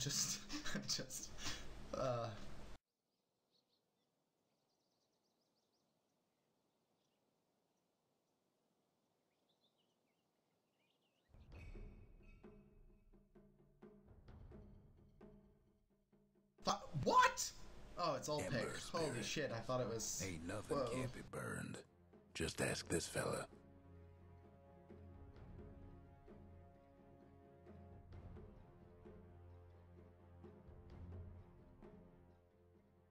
just, just, What? Oh, it's all pink. Holy shit, I thought it was... Ain't nothing can't be burned. Just ask this fella.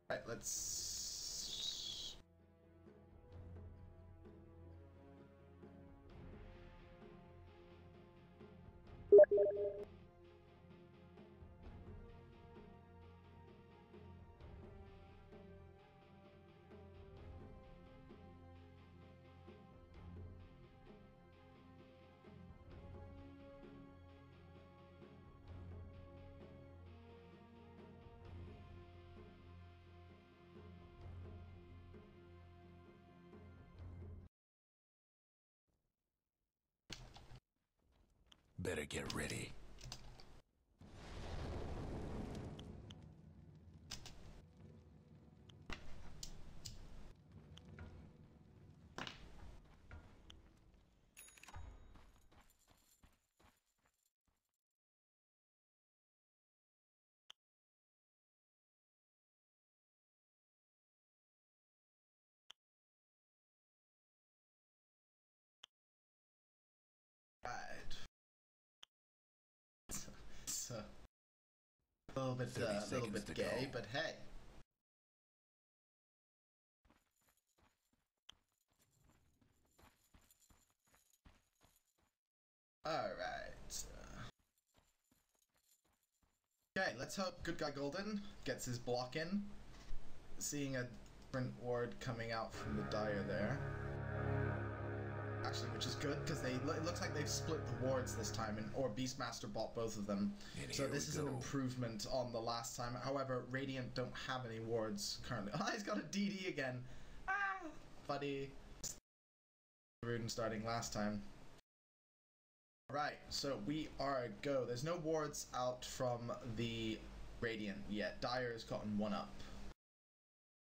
Right, let's... Better get ready. It's a little bit gay, but hey. Alright. Okay, let's hope Good Guy Golden gets his block in. Seeing a different ward coming out from the Dire there. Actually, which is good, because it looks like they've split the wards this time, or Beastmaster bought both of them. So this is an improvement on the last time. However, Radiant don't have any wards currently. Oh, he's got a DD again. Ah, buddy. Rune starting last time. Right, so we are a go. There's no wards out from the Radiant yet. Dire's gotten one up.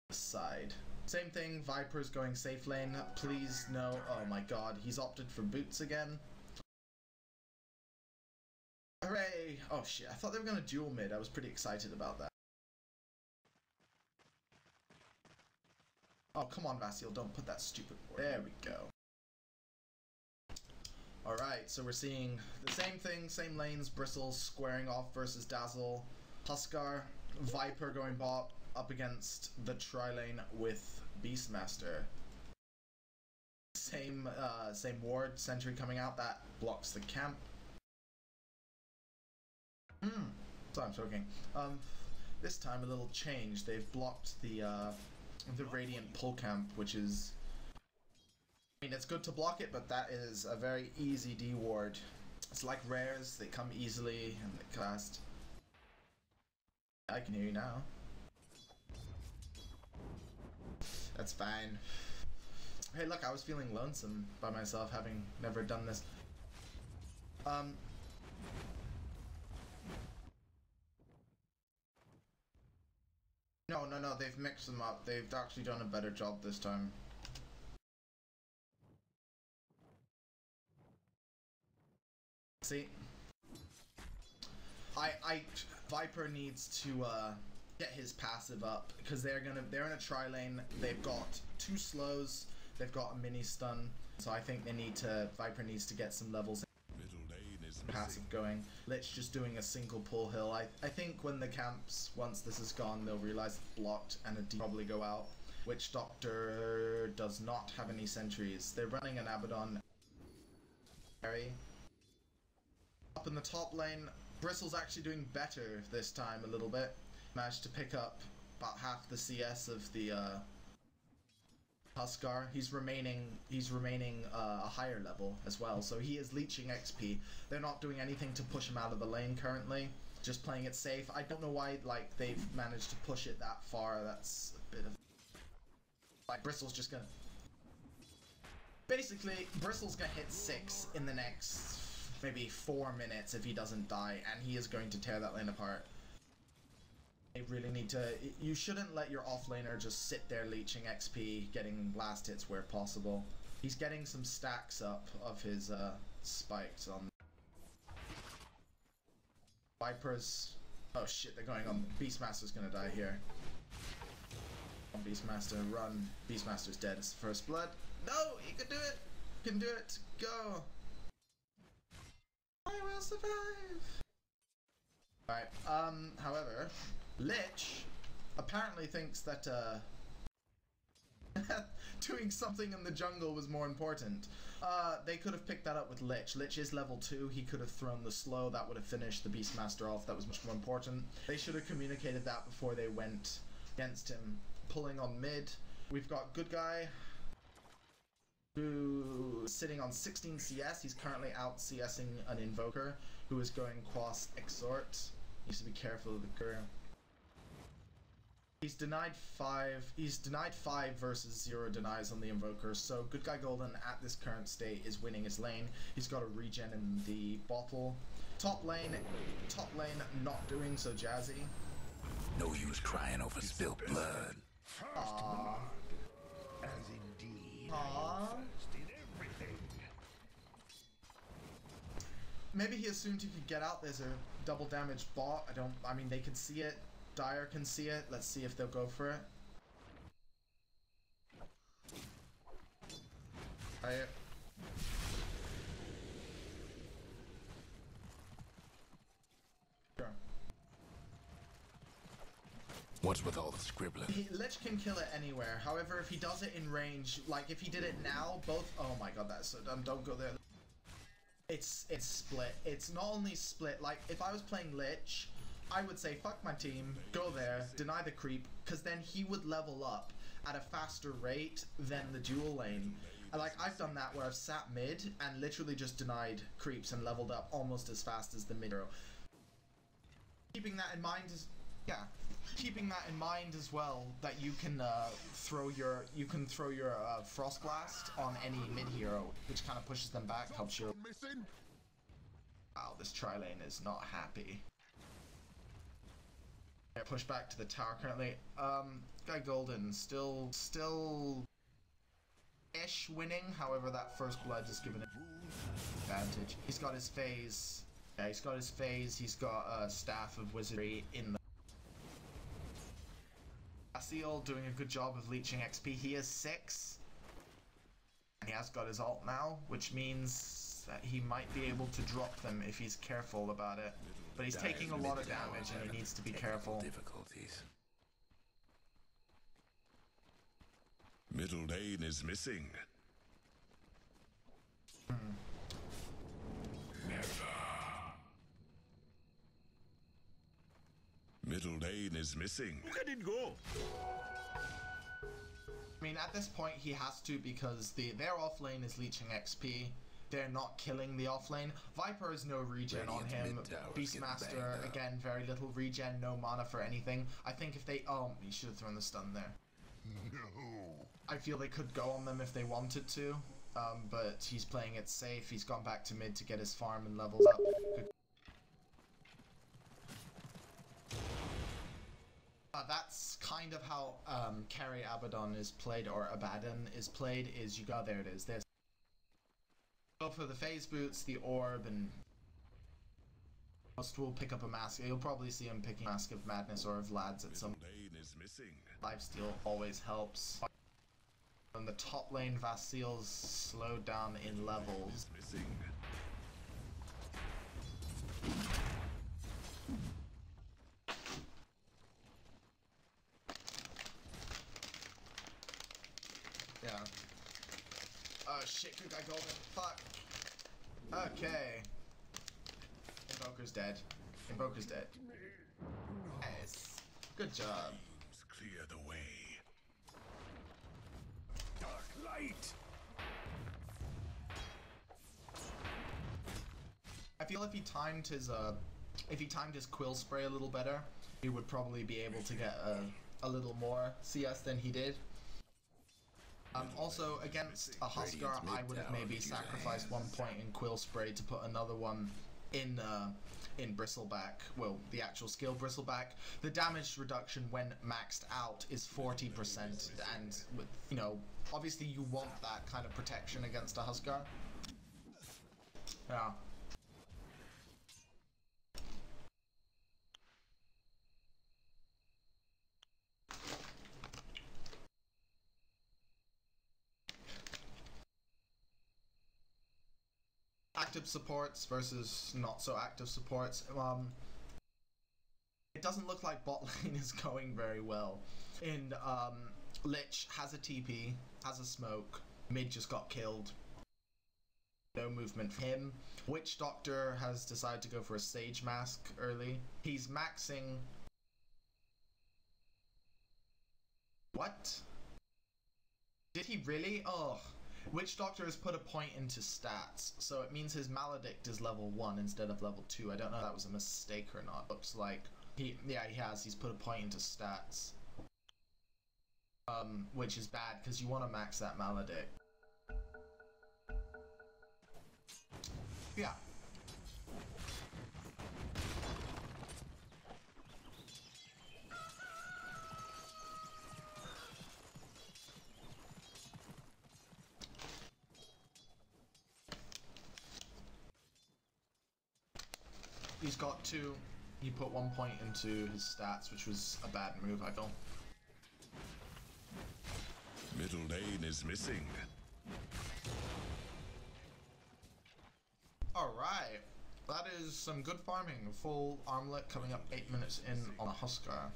Side. Same thing, Viper's going safe lane. Please no. Oh my god, he's opted for boots again. Hooray! Oh shit, I thought they were going to dual mid. I was pretty excited about that. Oh, come on, Vasile, don't put that stupid word. There we go. Alright, so we're seeing the same thing, same lanes, Bristles squaring off versus Dazzle. Huskar, Viper going bot up against the tri-lane with Beastmaster. Same ward, sentry coming out, that blocks the camp. Sorry, I'm choking. This time a little change. They've blocked the Radiant pull camp, which is... I mean, it's good to block it, but that is a very easy D ward. It's like rares, they come easily and they cast. I can hear you now. That's fine. Hey look, I was feeling lonesome by myself, having never done this. No, they've mixed them up. They've actually done a better job this time. See? Viper needs to, get his passive up, because they're in a tri-lane, they've got 2 slows, they've got a mini stun, so I think Viper needs to get some levels in passive going. Let's just doing a single pull hill. I think when the camps, once this is gone, they'll realize it's blocked and it'll probably go out. Witch Doctor does not have any sentries. They're running an Abaddon. Up in the top lane, Bristle's actually doing better this time a little bit. Managed to pick up about half the CS of the Huskar. He's remaining a higher level as well, so he is leeching XP. They're not doing anything to push him out of the lane currently, just playing it safe. I don't know why they've managed to push it that far. That's a bit of Bristle's just gonna basically hit 6 in the next maybe 4 minutes if he doesn't die, and he is going to tear that lane apart. They really need to. You shouldn't let your offlaner just sit there leeching XP, getting last hits where possible. He's getting some stacks up of his spikes on. Vipers. Oh shit, they're going on. Beastmaster's gonna die here. Beastmaster, run. Beastmaster's dead. It's first blood. No, he can do it. Can do it. Go. I will survive. Alright, however, Lich apparently thinks that, doing something in the jungle was more important. They could have picked that up with Lich. Lich is level 2, he could have thrown the slow, that would have finished the Beastmaster off, that was much more important. They should have communicated that before they went against him. Pulling on mid, we've got good guy, who is sitting on 16 CS, he's currently out CSing an Invoker, who is going Quas Exhort. Needs to be careful of the career. He's denied 5 versus 0 denies on the Invoker, so good guy Golden at this current state is winning his lane. He's got a regen in the bottle. Top lane not doing so jazzy. No use crying over spilled blood. Aww. As indeed. Aww. Maybe he assumed he could get out. There's a double damage bot. I mean, they can see it. Dire can see it. Let's see if they'll go for it. Alright. Sure. What's with all the scribbling? Lich can kill it anywhere. However, if he does it in range, like if he did it now, both. Oh my god, that's so dumb. Don't go there. It's split. It's not only split. Like if I was playing Lich, I would say fuck my team, go there, deny the creep, because then he would level up at a faster rate than the dual lane. Like I've done that where I've sat mid and literally just denied creeps and leveled up almost as fast as the mid hero. Keeping that in mind is keeping that in mind as well, that you can throw your Frost Blast on any mid hero, which kind of pushes them back, helps your. Wow, this tri lane is not happy. Yeah, push back to the tower currently. Guy Golden still ish winning. However, that first blood is giving him advantage. He's got his phase. Yeah, he's got his phase. He's got a staff of wizardry in the. Vasile doing a good job of leeching XP. He is 6. And he has got his ult now, which means that he might be able to drop them if he's careful about it. But he's taking a lot of damage and he needs to be careful. Difficulties. Middle lane is missing. Never. Middle lane is missing. Where did it go? I mean, at this point he has to, because their offlane is leeching XP. They're not killing the offlane. Viper has no regen on him. Beastmaster, again, very little regen, no mana for anything. I think if they... Oh, he should have thrown the stun there. No. I feel they could go on them if they wanted to, but he's playing it safe. He's gone back to mid to get his farm and levels up. Good. That's kind of how carry Abaddon is played, or Abaddon is played, is you go, there it is, there's go for the phase boots, the orb, and most will pick up a mask. You'll probably see him picking Mask of Madness or of Lads at some. Lane is missing. Lifesteal always helps. On the top lane, Vasile's slowed down in levels. Is missing. Yeah. Oh shit, good guy Golden. Fuck. Okay. Invoker's dead. Invoker's dead. Nice. Good job. Clear the way. Dark light. I feel if he timed his Quill Spray a little better, he would probably be able to get a little more CS than he did. Also, against a Huskar, I would have maybe sacrificed 1 point in Quill Spray to put another one in Bristleback, well, the actual skill Bristleback, the damage reduction when maxed out is 40%, and with, you know, obviously you want that kind of protection against a Huskar. Yeah. Active supports versus not so active supports. It doesn't look like bot lane is going very well. And Lich has a TP, has a smoke. Mid just got killed. No movement for him. Witch Doctor has decided to go for a Sage Mask early. He's maxing. What? Did he really? Oh. Witch Doctor has put a point into stats, so it means his Maledict is level 1 instead of level 2. I don't know if that was a mistake or not. Looks like he has. He's put a point into stats. Which is bad because you want to max that Maledict. Yeah. He's got 2. He put 1 point into his stats, which was a bad move, I feel. Middle lane is missing. Alright. That is some good farming. Full armlet coming up 8 minutes in on a Huskar.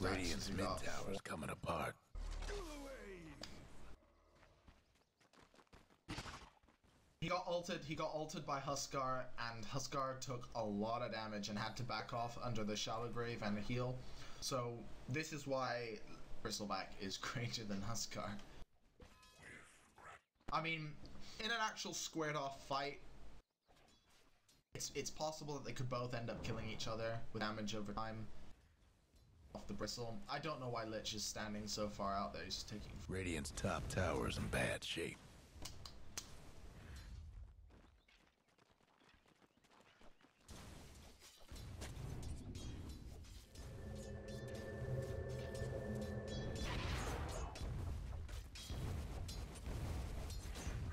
Radiant's mid tower's coming apart. He got ulted by Huskar, and Huskar took a lot of damage and had to back off under the Shallow Grave and the heal. So this is why Bristleback is greater than Huskar. I mean, in an actual squared off fight, it's possible that they could both end up killing each other with damage over time off the Bristle. I don't know why Lich is standing so far out there. He's just taking... Radiant's top tower's in bad shape.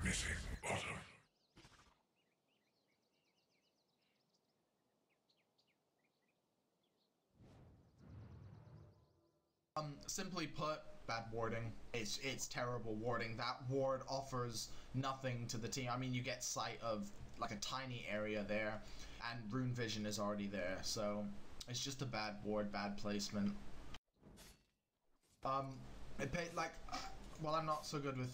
Missing bottom. Simply put, bad warding. It's terrible warding. That ward offers nothing to the team. I mean, you get sight of like a tiny area there, and Rune Vision is already there, so it's just a bad ward, bad placement. Well, I'm not so good with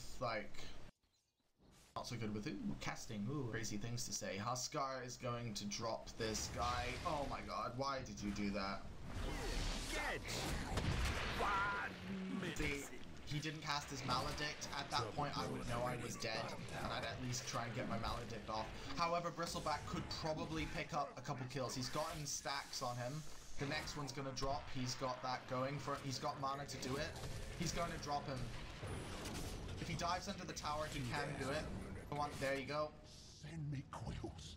casting. Ooh, crazy things to say. Huskar is going to drop this guy. Oh my god, why did you do that? See, he didn't cast his Maledict. At that point, I would know I was dead, and I'd at least try and get my Maledict off. However, Bristleback could probably pick up a couple kills. He's gotten stacks on him. The next one's gonna drop. He's got that going for. He's got mana to do it. He's going to drop him. If he dives under the tower, he can do it. Come on, there you go. Send me quills.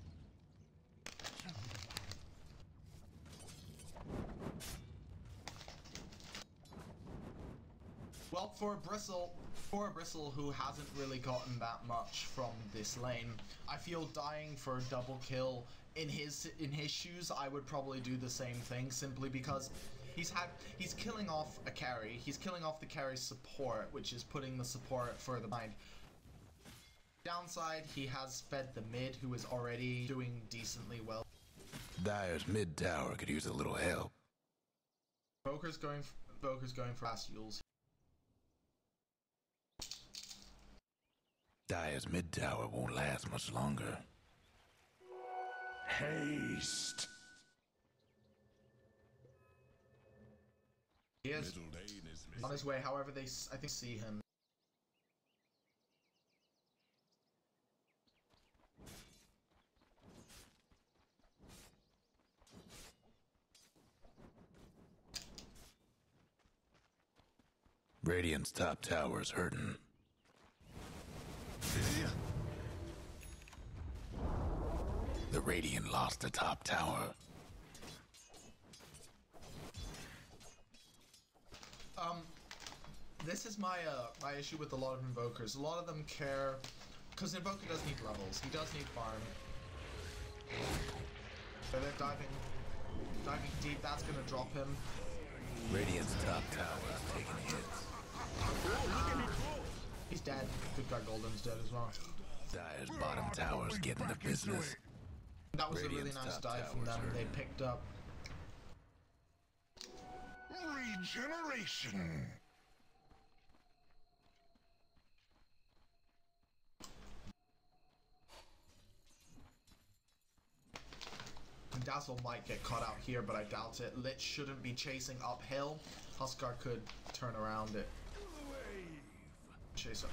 Well, for a Bristle who hasn't really gotten that much from this lane, I feel dying for a double kill in his shoes. I would probably do the same thing, simply because he's killing off a carry. He's killing off the carry's support, which is putting the support further behind. Downside, he has fed the mid, who is already doing decently well. Dire's mid tower could use a little help. Boker's going for fast Yules. Dire's mid tower won't last much longer. Haste. He is Middle lane is on missing. his way. However, I think see him. Radiant's top tower's hurting. The Radiant lost the top tower. This is my my issue with a lot of invokers. A lot of them care, because invoker does need levels. He does need farm. So they're diving deep. That's gonna drop him. Radiant's top tower is taking hits. He's dead. Good guy Golden's dead as well. Dire's bottom tower's getting the business. That was a really Radiant's nice top dive from them. tower's They hurting. picked up. Regeneration. Dazzle might get caught out here, but I doubt it. Lich shouldn't be chasing uphill. Huskar could turn around it. Chase up.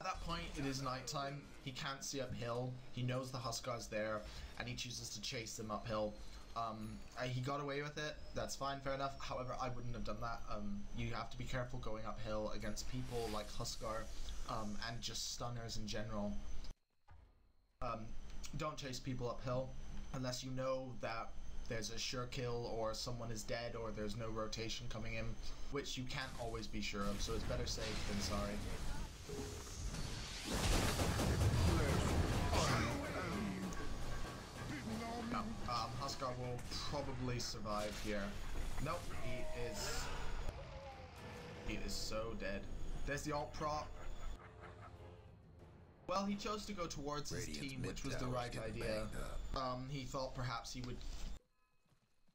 At that point, it is nighttime. He can't see uphill. He knows the Huskar's there, and he chooses to chase them uphill. He got away with it. That's fine, fair enough. However, I wouldn't have done that. You have to be careful going uphill against people like Huskar, and just stunners in general. Don't chase people uphill unless you know that there's a sure kill or someone is dead or there's no rotation coming in, which you can't always be sure of, so it's better safe than sorry. No, Huskar will probably survive here. Nope, he is so dead. There's the ult prop. Well, he chose to go towards his team, which was the right idea. He thought perhaps he would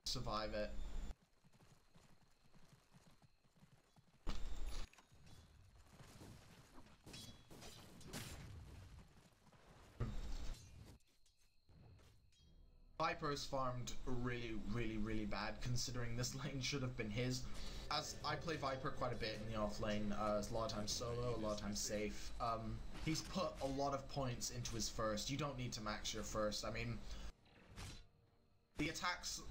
survive it. Viper's farmed really bad, considering this lane should have been his. As I play Viper quite a bit in the off lane, a lot of times solo, a lot of times safe. He's put a lot of points into his first. You don't need to max your first. I mean, the attacks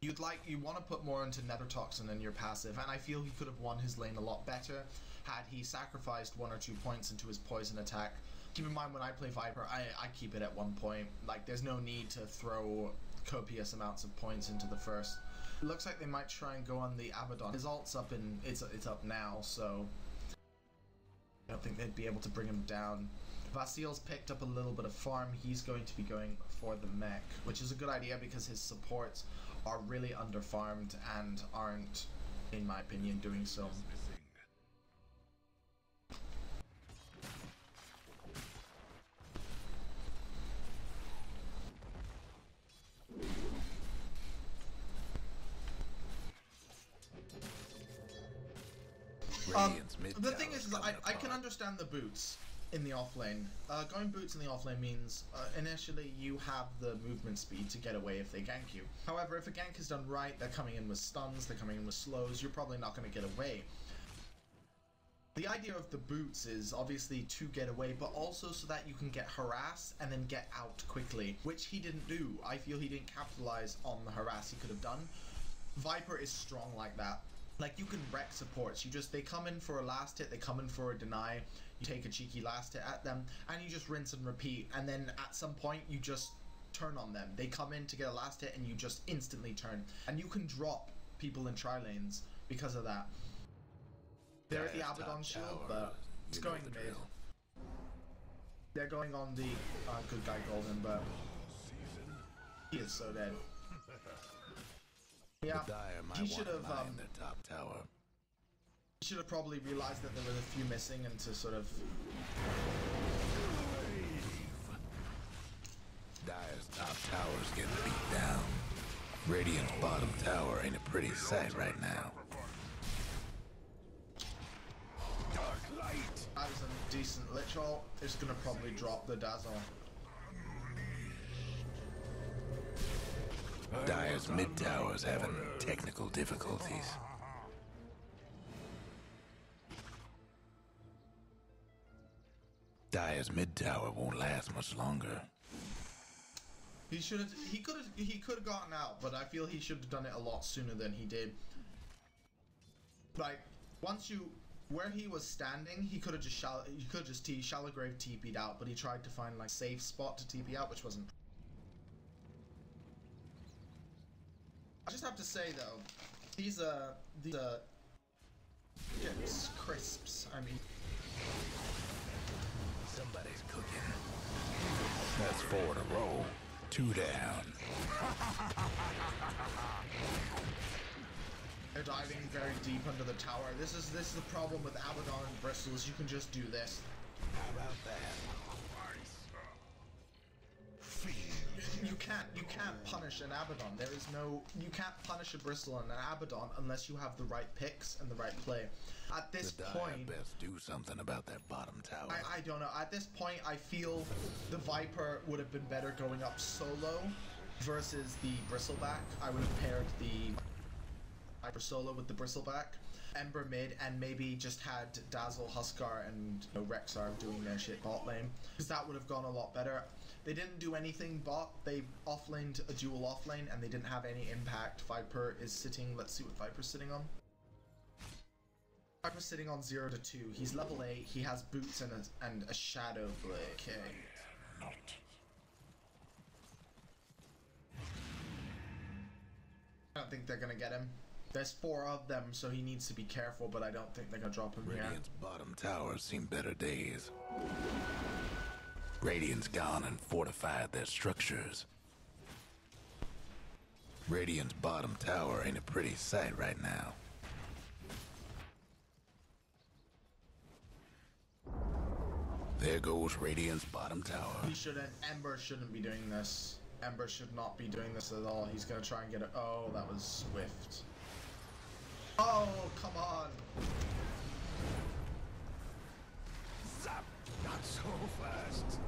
you want to put more into Nether Toxin in your passive, and I feel he could have won his lane a lot better had he sacrificed 1 or 2 points into his poison attack. Keep in mind, when I play Viper, I keep it at 1 point. Like, there's no need to throw copious amounts of points into the first. It looks like they might try and go on the Abaddon. His ult's up in it's up now, so I don't think they'd be able to bring him down. Vasile's picked up a little bit of farm. He's going to be going for the mech, which is a good idea because his supports are really underfarmed and aren't, in my opinion, doing so. The thing is, I can understand the boots in the off lane. Going boots in the off lane means initially you have the movement speed to get away if they gank you. However, if a gank is done right, they're coming in with stuns, they're coming in with slows, you're probably not going to get away. The idea of the boots is obviously to get away, but also so that you can get harassed and then get out quickly, which he didn't do. I feel he didn't capitalize on the harass he could have done. Viper is strong like that. Like, you can wreck supports. They come in for a last hit, they come in for a deny, you take a cheeky last hit at them, and you just rinse and repeat, and then at some point you just turn on them. They come in to get a last hit and you just instantly turn. And you can drop people in tri-lanes because of that. They're at the Abaddon shield, but it's going mid. They're going on the good guy Golden, but he is so dead. Yeah, he should have top tower. He should have probably realized that there was a few missing and to sort of. Dire's top tower's getting beat down. Radiant's bottom tower ain't a pretty sight right now. Dark light. That was a decent Lich ult. It's gonna probably drop the Dazzle. Dire's mid tower's having technical difficulties. Dire's mid tower won't last much longer. He could have gotten out, but I feel he should have done it a lot sooner than he did. Like, where he was standing, he could have just Shallow Grave TP'd out, but he tried to find like safe spot to TP out, which wasn't. I just have to say though, these chips, crisps, I mean. Somebody's cooking. That's 4 in a row. 2 down. They're diving very deep under the tower. This is the problem with Abaddon and Bristles. You can just do this. How about that? You can't punish an Abaddon. You can't punish a Bristle and an Abaddon unless you have the right picks and the right play. At this point, best do something about that bottom tower. I don't know. At this point, I feel the Viper would have been better going up solo versus the Bristleback. I would have paired the Viper solo with the Bristleback, Ember mid, and maybe just had Dazzle, Huskar, and Rexar doing their shit bot lane, because that would have gone a lot better. They didn't do anything bot. They offlaned a dual offlane, and they didn't have any impact. Viper is sitting. Let's see what Viper's sitting on. Viper's sitting on 0 to 2. He's level 8. He has boots and a Shadow Blade. Okay. I don't think they're gonna get him. There's 4 of them, so he needs to be careful, but I don't think they're gonna drop him here. Radiant's bottom tower's seen better days. Radiant's gone and fortified their structures. Radiant's bottom tower ain't a pretty sight right now. There goes Radiant's bottom tower. Ember shouldn't be doing this. Ember should not be doing this at all. He's gonna try and get it. Oh, that was Swift. Oh, come on. Zap! Not so fast.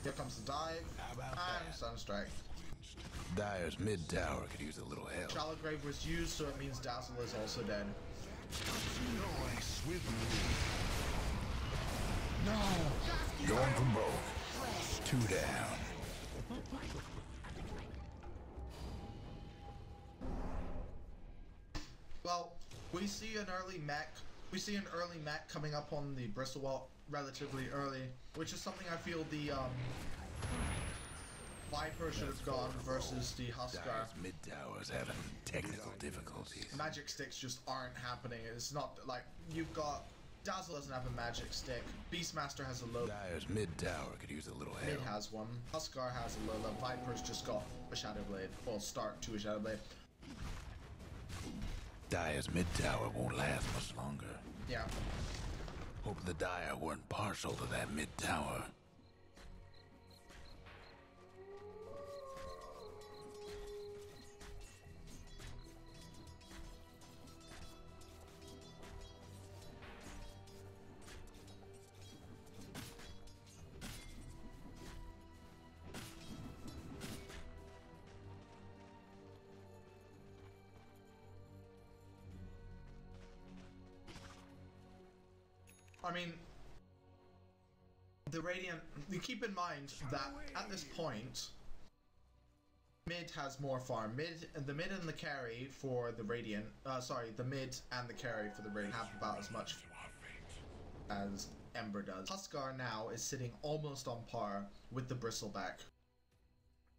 Here comes the dive. And Sunstrike. Dire's mid tower could use a little help. Shallow Grave was used, so it means Dazzle is also dead. No! Going for both. 2 down. Well, we see an early mech. We see an early mech coming up on the Bristlewall relatively early, which is something I feel the Viper should have gone versus the Huskar. Dire's mid tower's having technical difficulties. Magic sticks just aren't happening. It's not like you've got Dazzle doesn't have a magic stick. Beastmaster has a low. Dire's mid tower could use a little help. Mid has one. Huskar has a low. Viper's just got a Shadow Blade. Well, start to a Shadow Blade. Dire's mid tower won't last much longer. Yeah. Hope the Dire weren't partial to that mid tower. I mean, the Radiant, you keep in mind that at this point, mid has more farm. The mid and the carry for the Radiant, the mid and the carry for the Radiant have about as much as Ember does. Huskar now is sitting almost on par with the Bristleback.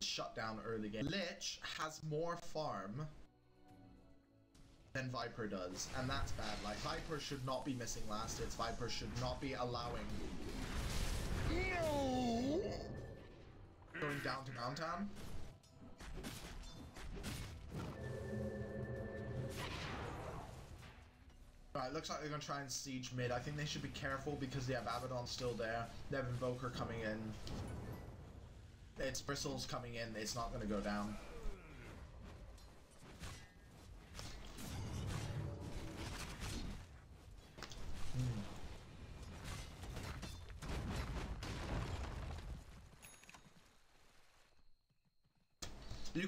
Shut down early game. Lich has more farm than Viper does, and that's bad. Like, Viper should not be missing last hits. Viper should not be allowing going down to downtown. Alright, looks like they're gonna try and siege mid. I think they should be careful because they have Abaddon still there. They have Invoker coming in. It's Bristles coming in. It's not gonna go down. You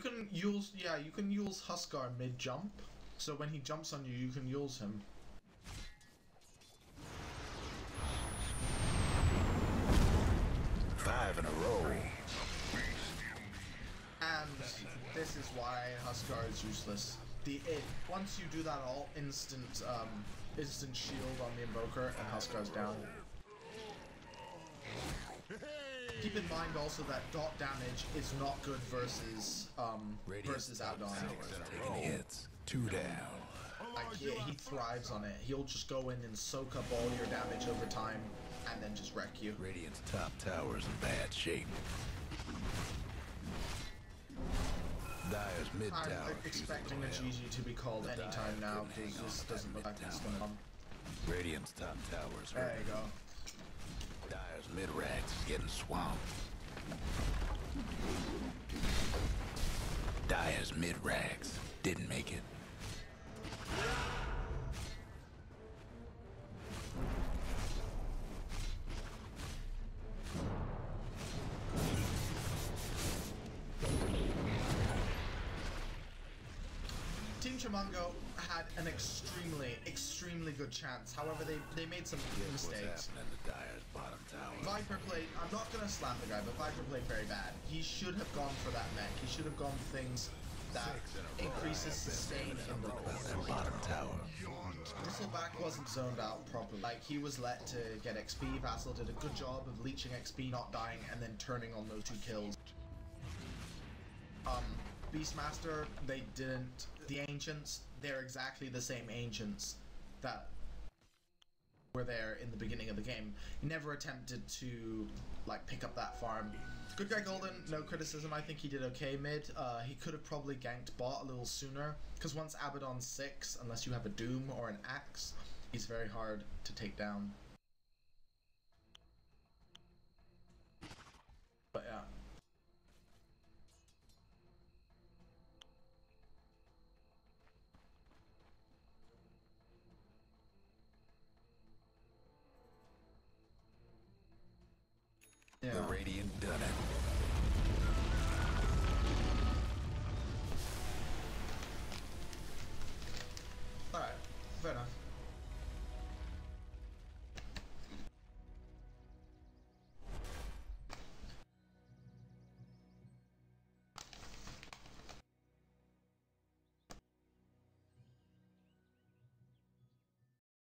can use Huskar mid-jump, so when he jumps on you, you can use him. This is why Huskar is useless. Once you do that all instant shield on the Invoker and Huskar's down. Keep in mind also that dot damage is not good versus Abaddon. Taking hits. 2 down. Like he thrives on it. He'll just go in and soak up all your damage over time and then just wreck you. Radiant's top tower's in bad shape. Dire's mid tower. I'm expecting a GG to be called anytime now because this doesn't look like it's gonna come. Radiant's top tower's There you go. Dire's mid-rags is getting swamped. Dire's mid-rags didn't make it. Team Chamango had an extremely good chance. However, they made some mistakes. What's happening to Dire's bottom tower? Viper played, I'm not gonna slam the guy, but Viper played very bad. He should have gone for that mech. He should have gone for things that increases sustain in the Bottom tower. Bristleback wasn't zoned out properly. Like, he was let to get XP. Vasile did a good job of leeching XP, not dying, and then turning on those 2 kills. Beastmaster, they didn't. The Ancients, they're exactly the same Ancients that were there in the beginning of the game. He never attempted to, like, pick up that farm. Good guy Golden, no criticism. I think he did okay mid. He could have probably ganked bot a little sooner, because once Abaddon's 6, unless you have a Doom or an Axe, he's very hard to take down. But yeah. The Radiant done it.